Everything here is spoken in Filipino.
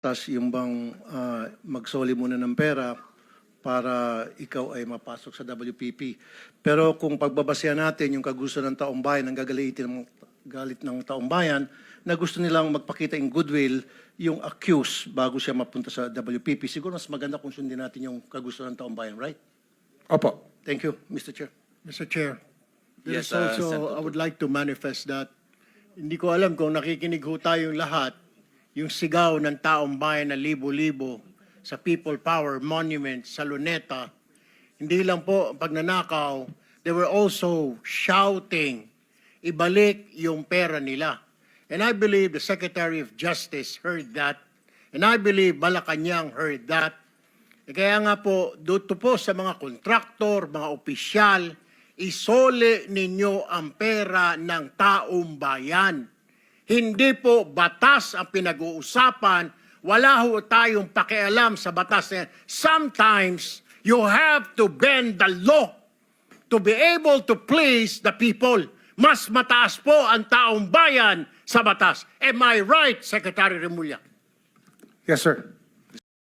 tas yung bang magsoli muna ng pera para ikaw ay mapasok sa WPP. Pero kung pagbabasehan natin yung kagusto ng taong bayan, ang gagalitin ng galit ng taong bayan, na gusto nilang magpakita in goodwill yung accused bago siya mapunta sa WPP. Siguro mas maganda kung sundin natin yung kagusto ng taong bayan, right? Opo. Thank you, Mr. Chair. Mr. Chair, there Yes, is also, Senator. I would like to manifest that hindi ko alam kung nakikinig ho tayong lahat, yung sigaw ng taong bayan na libo-libo sa People Power Monument sa Luneta, hindi lang po pagnanakaw, they were also shouting, ibalik yung pera nila. And I believe the Secretary of Justice heard that, and I believe Malacanang heard that. Kaya nga po, dito po sa mga kontraktor, mga opisyal, isole ninyo ang pera ng taong bayan. Hindi po batas ang pinag-uusapan. Wala ho tayong pakialam sa batas na yan. Sometimes, you have to bend the law to be able to please the people. Mas mataas po ang taong bayan sa batas. Am I right, Secretary Remulla? Yes, sir.